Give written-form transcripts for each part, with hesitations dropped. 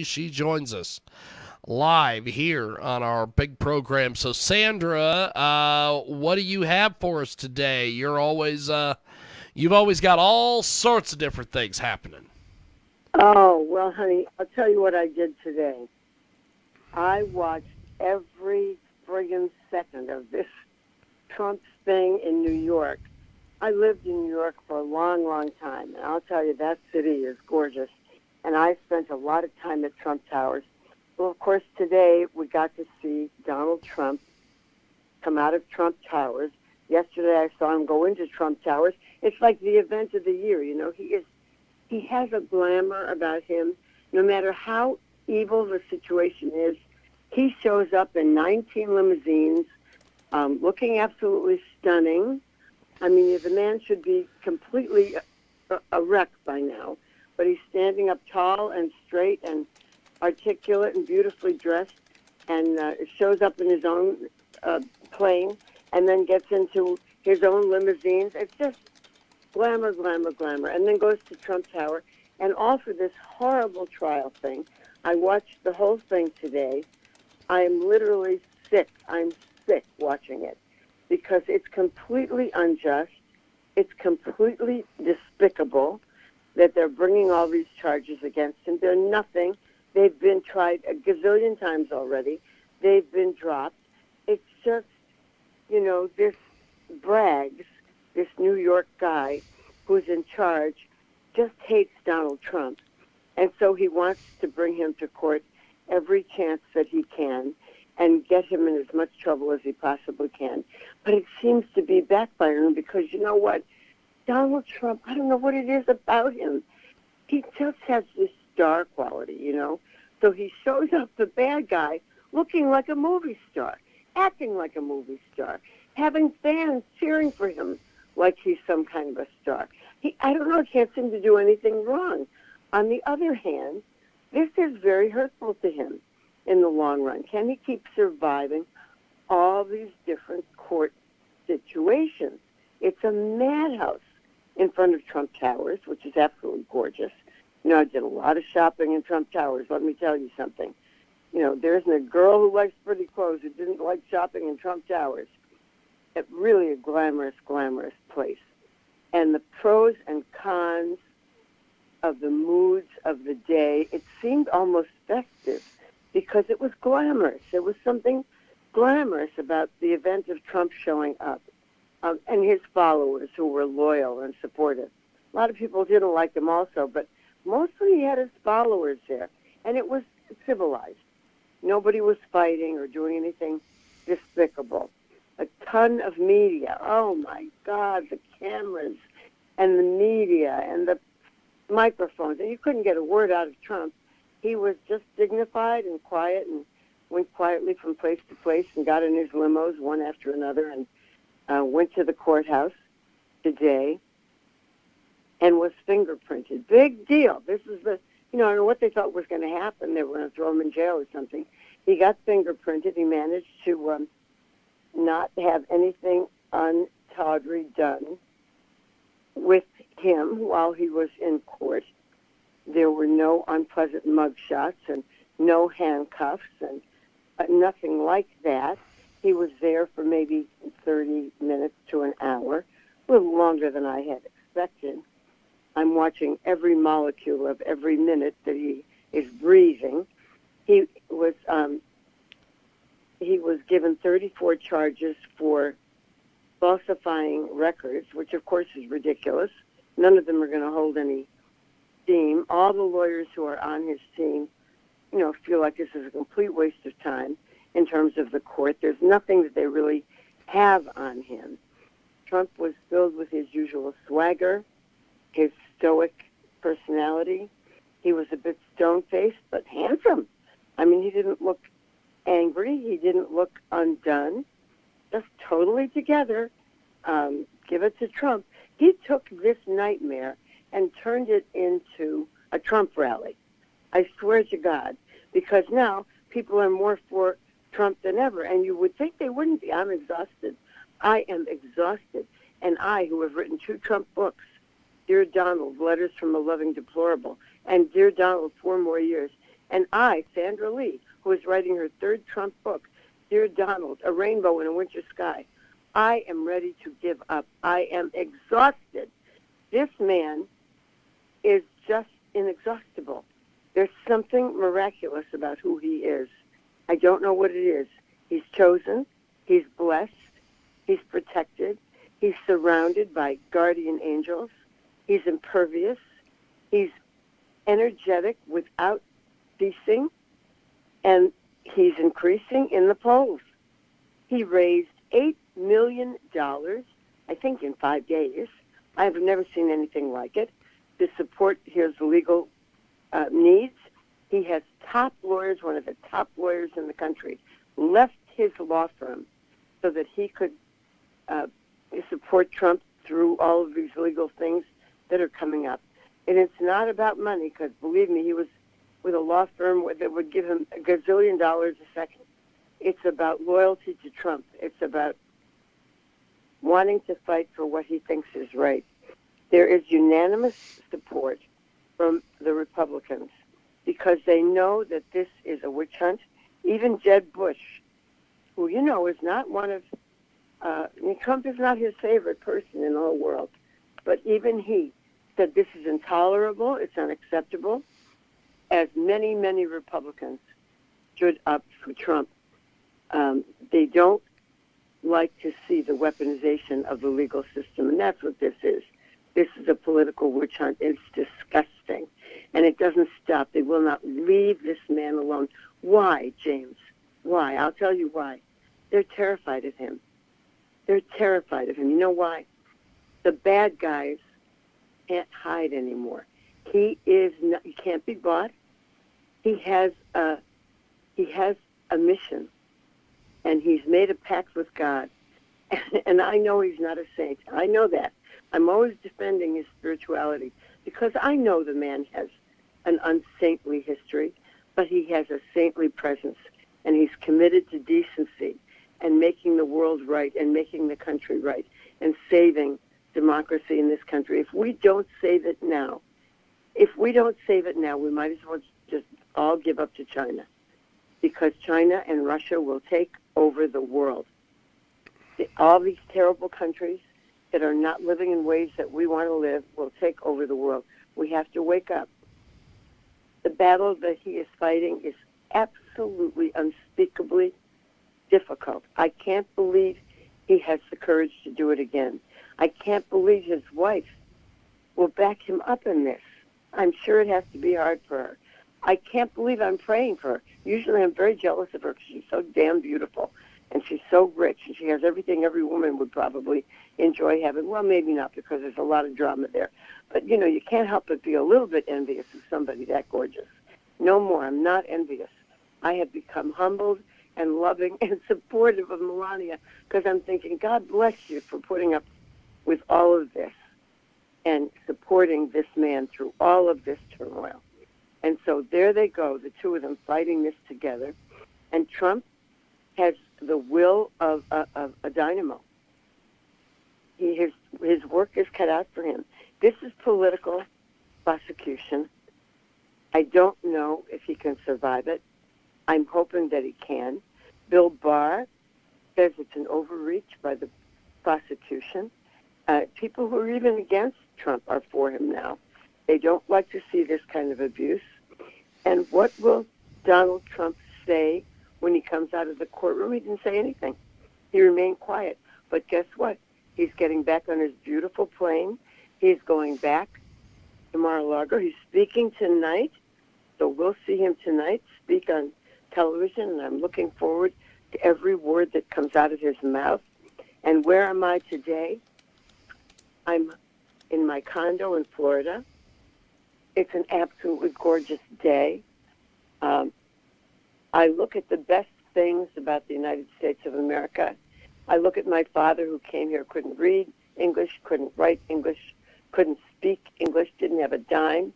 She joins us live here on our big program. So, Sandra, what do you have for us today? You've always got all sorts of different things happening. Oh, well, honey, I'll tell you what I did today. I watched every friggin' second of this Trump thing in New York. I lived in New York for a long, long time, and I'll tell you, that city is gorgeous. And I spent a lot of time at Trump Towers. Well, of course, today we got to see Donald Trump come out of Trump Towers. Yesterday I saw him go into Trump Towers. It's like the event of the year, you know. He has a glamour about him. No matter how evil the situation is, he shows up in 19 limousines, looking absolutely stunning. I mean, the man should be completely a wreck by now, but he's standing up tall and straight and articulate and beautifully dressed, and shows up in his own plane and then gets into his own limousines. It's just glamour, glamour, glamour, and then goes to Trump Tower. And all for this horrible trial thing. I watched the whole thing today. I am literally sick. I'm sick watching it because it's completely unjust. It's completely despicable that they're bringing all these charges against him. They're nothing. They've been tried a gazillion times already. They've been dropped. It's just, this Braggs, this New York guy who's in charge, just hates Donald Trump. And so he wants to bring him to court every chance that he can and get him in as much trouble as he possibly can. But it seems to be backfiring because you know what? Donald Trump, I don't know what it is about him. He just has this star quality, So he shows up, the bad guy, looking like a movie star, acting like a movie star, having fans cheering for him like he's some kind of a star. I don't know, can't seem to do anything wrong. On the other hand, this is very hurtful to him in the long run. Can he keep surviving all these different court situations? It's a madhouse in front of Trump Towers, which is absolutely gorgeous. I did a lot of shopping in Trump Towers. Let me tell you something. There isn't a girl who likes pretty clothes who didn't like shopping in Trump Towers. It's really a glamorous, glamorous place. And the pros and cons of the moods of the day, it seemed almost festive because it was glamorous. There was something glamorous about the event of Trump showing up, and his followers who were loyal and supportive. A lot of people didn't like him also, but mostly he had his followers there, and it was civilized. Nobody was fighting or doing anything despicable. A ton of media. Oh, my God, the cameras and the media and the microphones. And you couldn't get a word out of Trump. He was just dignified and quiet and went quietly from place to place and got in his limos one after another and went to the courthouse today and was fingerprinted. Big deal. This is I don't know what they thought was going to happen. They were going to throw him in jail or something. He got fingerprinted. He managed to not have anything untowardly done with him while he was in court. There were no unpleasant mugshots and no handcuffs and nothing like that. He was there for maybe 30 minutes to an hour, a little longer than I had expected. I'm watching every molecule of every minute that he is breathing. He was given 34 charges for falsifying records, which of course is ridiculous. None of them are going to hold any steam. All the lawyers who are on his team, feel like this is a complete waste of time in terms of the court. There's nothing that they really have on him. Trump was filled with his usual swagger, his stoic personality. He was a bit stone-faced, but handsome. I mean, he didn't look angry. He didn't look undone. Just totally together. Give it to Trump. He took this nightmare and turned it into a Trump rally. I swear to God. Because now people are more for Trump than ever. And you would think they wouldn't be. I'm exhausted. I am exhausted. And I, who have written 2 Trump books, Dear Donald, Letters from a Loving Deplorable, and Dear Donald, 4 more years, And I, Sandra Lee, who is writing her third Trump book, Dear Donald, A Rainbow in a Winter Sky, I am ready to give up. I am exhausted. This man is just inexhaustible. There's something miraculous about who he is. I don't know what it is. He's chosen. He's blessed. He's protected. He's surrounded by guardian angels. He's impervious. He's energetic without ceasing. And he's increasing in the polls. He raised $8 million, I think in 5 days. I've never seen anything like it, to support his legal needs. He has top lawyers, one of the top lawyers in the country, left his law firm so that he could support Trump through all of these legal things that are coming up. And it's not about money, because believe me, he was with a law firm that would give him a gazillion dollars a second. It's about loyalty to Trump. It's about wanting to fight for what he thinks is right. There is unanimous support from the Republicans because they know that this is a witch hunt. Even Jeb Bush, who, you know, is not one of, Trump is not his favorite person in the whole world, but even he said this is intolerable, it's unacceptable, as many, many Republicans stood up for Trump. They don't like to see the weaponization of the legal system, and that's what this is. This is a political witch hunt. It's disgusting, and it doesn't stop. They will not leave this man alone. Why, James? Why? I'll tell you why. They're terrified of him. They're terrified of him. You know why? The bad guys can't hide anymore. He can't be bought. He has a mission, and he's made a pact with God. And I know he's not a saint. I know that. I'm always defending his spirituality because I know the man has an unsaintly history, but he has a saintly presence, and he's committed to decency and making the world right and making the country right and saving democracy in this country. If we don't save it now, we might as well just all give up to China, because China and Russia will take over the world. All these terrible countries that are not living in ways that we want to live will take over the world. We have to wake up. The battle that he is fighting is absolutely, unspeakably difficult. I can't believe he has the courage to do it again. I can't believe his wife will back him up in this. I'm sure it has to be hard for her. I can't believe I'm praying for her. Usually I'm very jealous of her because she's so damn beautiful, and she's so rich, and she has everything every woman would probably enjoy having. Well, maybe not, because there's a lot of drama there. But, you know, you can't help but be a little bit envious of somebody that gorgeous. No more. I'm not envious. I have become humbled and loving and supportive of Melania because I'm thinking, God bless you for putting up with all of this and supporting this man through all of this turmoil. And so there they go, the two of them fighting this together. And Trump has the will of a dynamo. His work is cut out for him. This is political prosecution. I don't know if he can survive it. I'm hoping that he can. Bill Barr says it's an overreach by the prosecution. People who are even against Trump are for him now. They don't like to see this kind of abuse. And what will Donald Trump say when he comes out of the courtroom? He didn't say anything. He remained quiet. But guess what? He's getting back on his beautiful plane. He's going back to Mar-a-Lago. He's speaking tonight. So we'll see him tonight speak on television, and I'm looking forward to every word that comes out of his mouth. And where am I today? I'm in my condo in Florida. It's an absolutely gorgeous day. I look at the best things about the United States of America. I look at my father, who came here, couldn't read English, couldn't write English, couldn't speak English, didn't have a dime,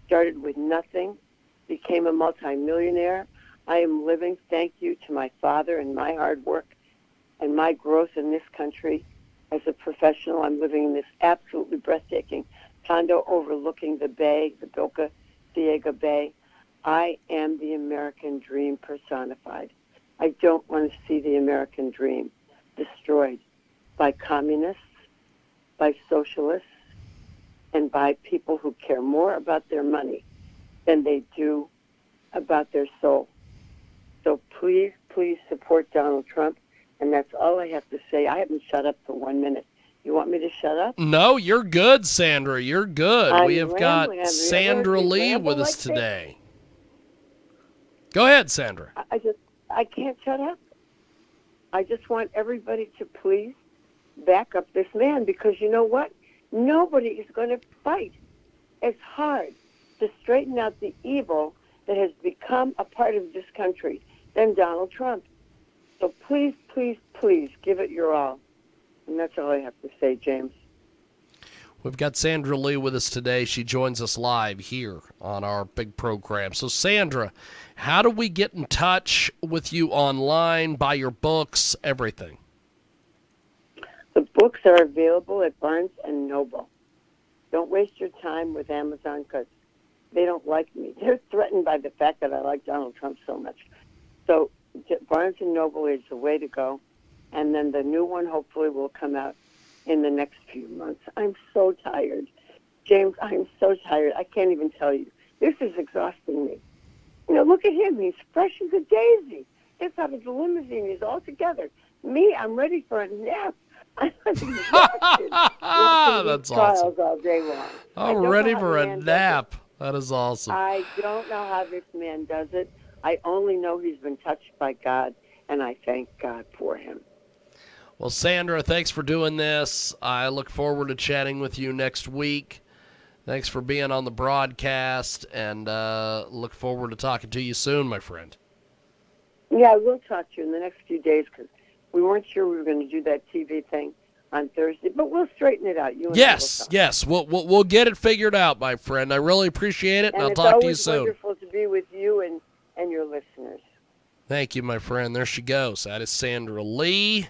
started with nothing, became a multimillionaire. I am living, thank you to my father and my hard work and my growth in this country as a professional. I'm living in this absolutely breathtaking condo overlooking the bay, the Boca Ciega Bay. I am the American dream personified. I don't want to see the American dream destroyed by communists, by socialists, and by people who care more about their money than they do about their soul. So please, please support Donald Trump. And that's all I have to say. I haven't shut up for 1 minute. You want me to shut up? No, you're good, Sandra. You're good. We have got rambling. Have you ever heard Sandra me Lee ramble with us like this? today. Go ahead, Sandra. I can't shut up. I just want everybody to please back up this man, because you know what? Nobody is going to fight as hard to straighten out the evil that has become a part of this country than Donald Trump. So please, please, please give it your all. And that's all I have to say, James. We've got Sandra Lee with us today. She joins us live here on our big program. So, Sandra, how do we get in touch with you online, buy your books, everything? The books are available at Barnes & Noble. Don't waste your time with Amazon, because they don't like me. They're threatened by the fact that I like Donald Trump so much. So Barnes & Noble is the way to go. And then the new one hopefully will come out in the next few months. I'm so tired. James, I'm so tired. I can't even tell you. This is exhausting me. You know, look at him. He's fresh as a daisy. Gets out of the limousine. He's all together. Me, I'm ready for a nap. I'm exhausted. That's trials awesome. all day long. I'm ready for a nap. That is awesome. I don't know how this man does it. I only know he's been touched by God, and I thank God for him. Well, Sandra, thanks for doing this. I look forward to chatting with you next week. Thanks for being on the broadcast, and look forward to talking to you soon, my friend. Yeah, I will talk to you in the next few days, because we weren't sure we were going to do that TV thing on Thursday, but we'll straighten it out. You and Yes. We'll get it figured out, my friend. I really appreciate it, and I'll talk to you soon. It's always wonderful to be with you and your listeners. Thank you, my friend. There she goes. That is Sandra Lee.